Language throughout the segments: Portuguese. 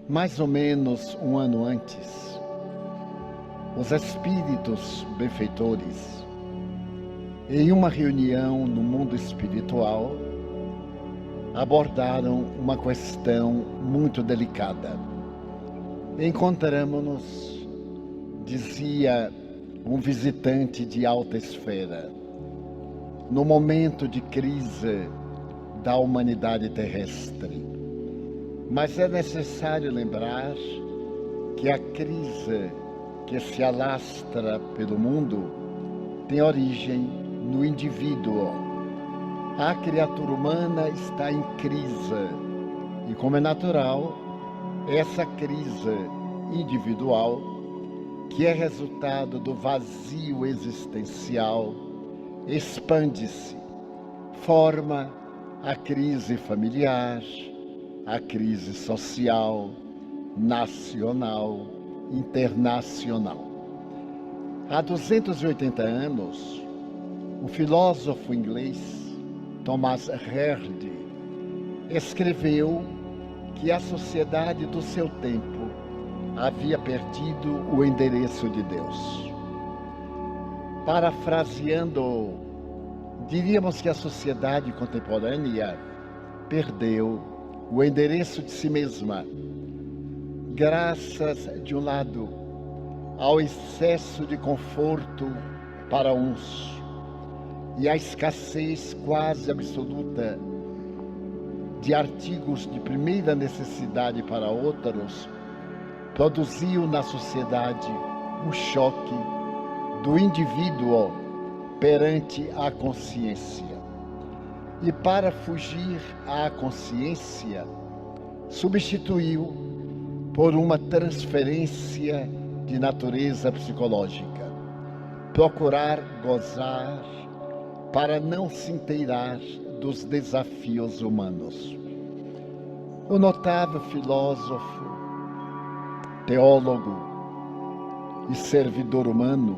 Mais ou menos um ano antes, os espíritos benfeitores, em uma reunião no mundo espiritual, abordaram uma questão muito delicada. Encontramos-nos, dizia um visitante de alta esfera, no momento de crise da humanidade terrestre. Mas é necessário lembrar que a crise que se alastra pelo mundo tem origem no indivíduo. A criatura humana está em crise e, como é natural, essa crise individual, que é resultado do vazio existencial, expande-se, forma a crise familiar, a crise social, nacional, internacional. Há 280 anos, o filósofo inglês Thomas Hardy escreveu que a sociedade do seu tempo havia perdido o endereço de Deus. Parafraseando, diríamos que a sociedade contemporânea perdeu o endereço de si mesma, graças, de um lado, ao excesso de conforto para uns e à escassez quase absoluta de artigos de primeira necessidade para outros, produziu na sociedade um choque do indivíduo perante a consciência. E para fugir à consciência, substituiu por uma transferência de natureza psicológica. Procurar gozar para não se inteirar dos desafios humanos. O notável filósofo, teólogo e servidor humano,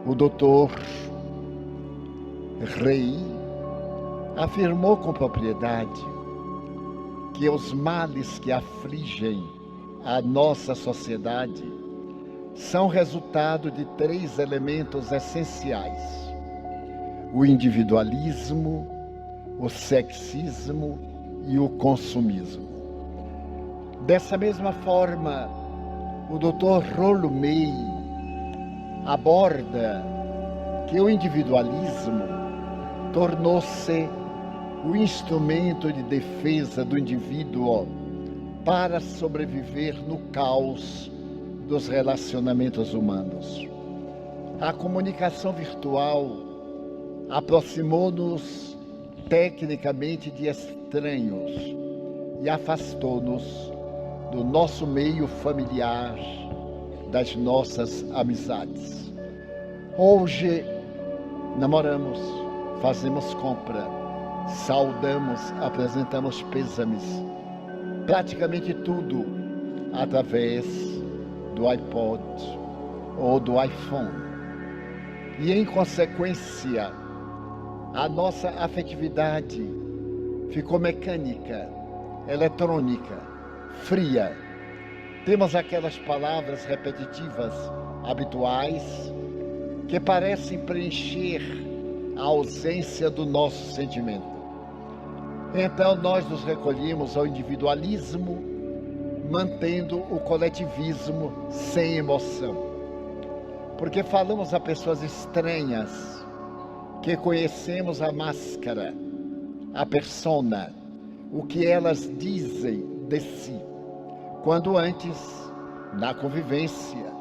o Dr. Rey, afirmou com propriedade que os males que afligem a nossa sociedade são resultado de 3 elementos essenciais: o individualismo, o sexismo e o consumismo. Dessa mesma forma, o Dr. Rollo May aborda que o individualismo tornou-se o instrumento de defesa do indivíduo para sobreviver no caos dos relacionamentos humanos. A comunicação virtual aproximou-nos tecnicamente de estranhos e afastou-nos do nosso meio familiar, das nossas amizades. Hoje, namoramos, fazemos compra, saudamos, apresentamos pêsames, praticamente tudo através do iPod ou do iPhone. E, em consequência, a nossa afetividade ficou mecânica, eletrônica, fria. Temos aquelas palavras repetitivas, habituais, que parecem preencher a ausência do nosso sentimento. Então nós nos recolhemos ao individualismo, mantendo o coletivismo sem emoção. Porque falamos a pessoas estranhas, que conhecemos a máscara, a persona, o que elas dizem de si, quando antes, na convivência,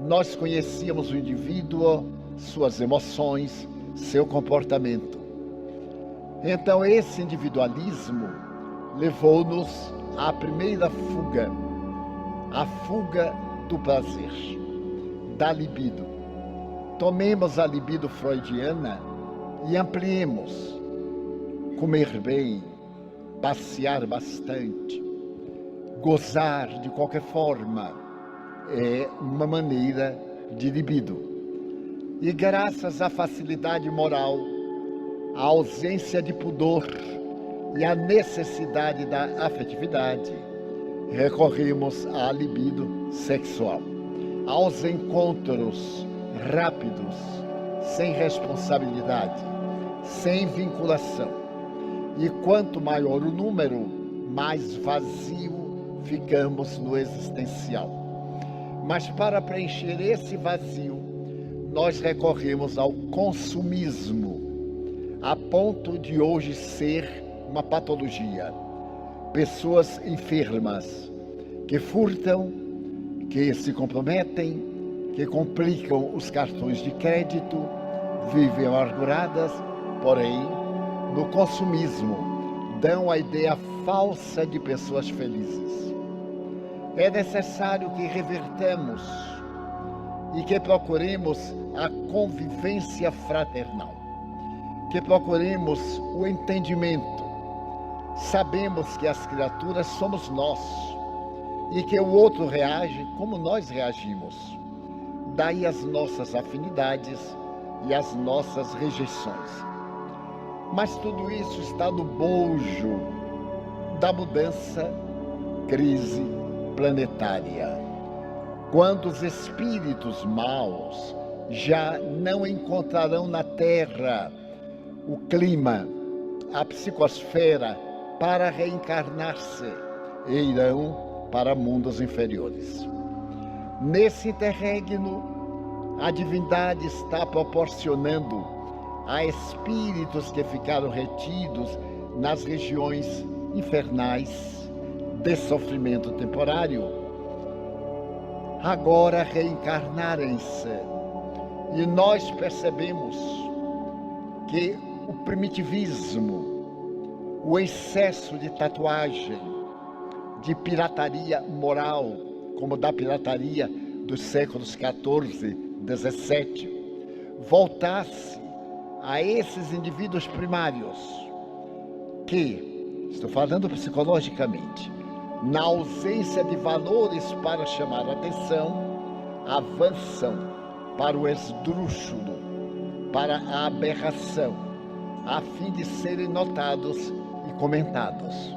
nós conhecíamos o indivíduo, suas emoções, seu comportamento. Então esse individualismo levou-nos à primeira fuga, a fuga do prazer, da libido. Tomemos a libido freudiana e ampliemos. Comer bem, passear bastante, gozar de qualquer forma é uma maneira de libido. E graças à facilidade moral, à ausência de pudor e à necessidade da afetividade, recorremos à libido sexual, aos encontros rápidos, sem responsabilidade, sem vinculação. E quanto maior o número, mais vazio ficamos no existencial. Mas para preencher esse vazio, nós recorremos ao consumismo, a ponto de hoje ser uma patologia. Pessoas enfermas que furtam, que se comprometem, que complicam os cartões de crédito, vivem amarguradas, porém, no consumismo, dão a ideia falsa de pessoas felizes. É necessário que revertamos e que procuremos a convivência fraternal, que procuremos o entendimento. Sabemos que as criaturas somos nós e que o outro reage como nós reagimos. Daí as nossas afinidades e as nossas rejeições. Mas tudo isso está no bojo da mudança, crise planetária. Quando os espíritos maus já não encontrarão na Terra o clima, a psicosfera para reencarnar-se e irão para mundos inferiores. Nesse interregno, a divindade está proporcionando a espíritos que ficaram retidos nas regiões infernais de sofrimento temporário, agora reencarnarem-se. E nós percebemos que o primitivismo, o excesso de tatuagem, de pirataria moral, como da pirataria dos séculos XIV, XVII, voltasse a esses indivíduos primários que, estou falando psicologicamente, na ausência de valores para chamar a atenção, avançam para o esdrúxulo, para a aberração, a fim de serem notados e comentados.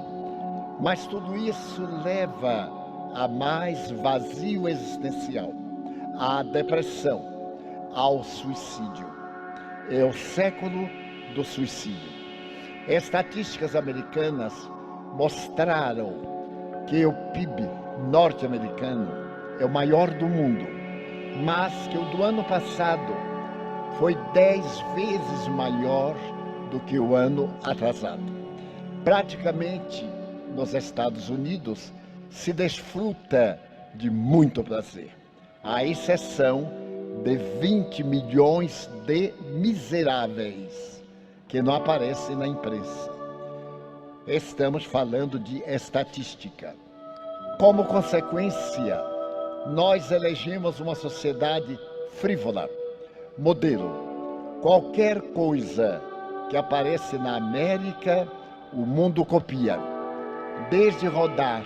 Mas tudo isso leva a mais vazio existencial, à depressão, ao suicídio. É o século do suicídio. Estatísticas americanas mostraram que o PIB norte-americano é o maior do mundo, mas que o do ano passado foi 10 vezes maior do que o ano atrasado. Praticamente, nos Estados Unidos, se desfruta de muito prazer, à exceção de 20 milhões de miseráveis que não aparecem na imprensa. Estamos falando de estatística. Como consequência, nós elegemos uma sociedade frívola, modelo. Qualquer coisa que aparece na América, o mundo copia. Desde rodar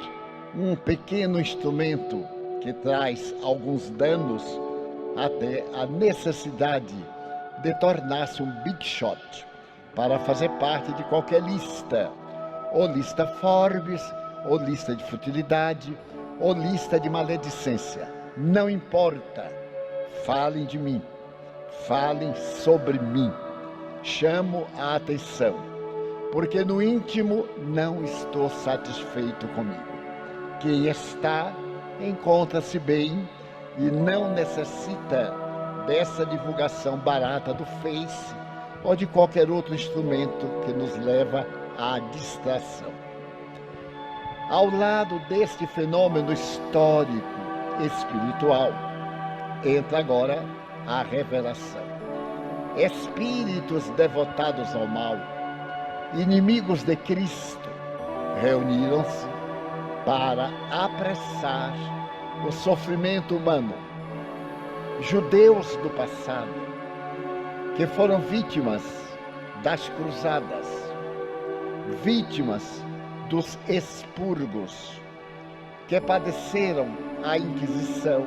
um pequeno instrumento que traz alguns danos, até a necessidade de tornar-se um big shot para fazer parte de qualquer lista, ou lista Forbes, ou lista de futilidade, ou lista de maledicência. Não importa, falem de mim, falem sobre mim, chamo a atenção, porque no íntimo não estou satisfeito comigo. Quem está, encontra-se bem e não necessita dessa divulgação barata do Face ou de qualquer outro instrumento que nos leva à distração. Ao lado deste fenômeno histórico, espiritual, entra agora a revelação. Espíritos devotados ao mal, inimigos de Cristo, reuniram-se para apressar o sofrimento humano. Judeus do passado, que foram vítimas das cruzadas, vítimas dos expurgos, que padeceram a Inquisição,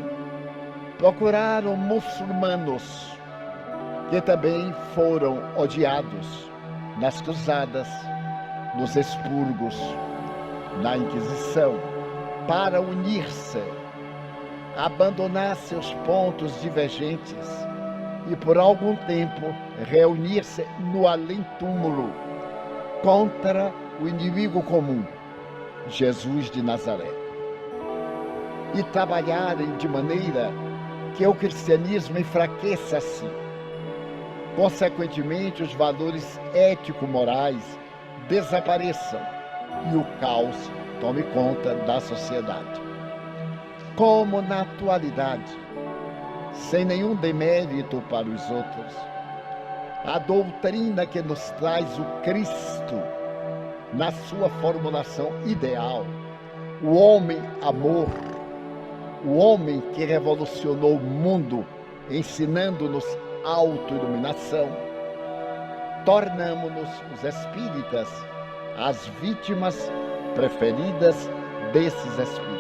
procuraram muçulmanos, que também foram odiados nas cruzadas, nos expurgos, na Inquisição, para unir-se, abandonar seus pontos divergentes e por algum tempo reunir-se no além-túmulo contra o inimigo comum, Jesus de Nazaré, e trabalharem de maneira que o cristianismo enfraqueça-se. Consequentemente, os valores ético-morais desapareçam e o caos tome conta da sociedade. Como na atualidade, sem nenhum demérito para os outros, a doutrina que nos traz o Cristo na sua formulação ideal, o homem-amor, o homem que revolucionou o mundo, ensinando-nos autoiluminação, tornamo-nos os espíritas as vítimas preferidas desses espíritos.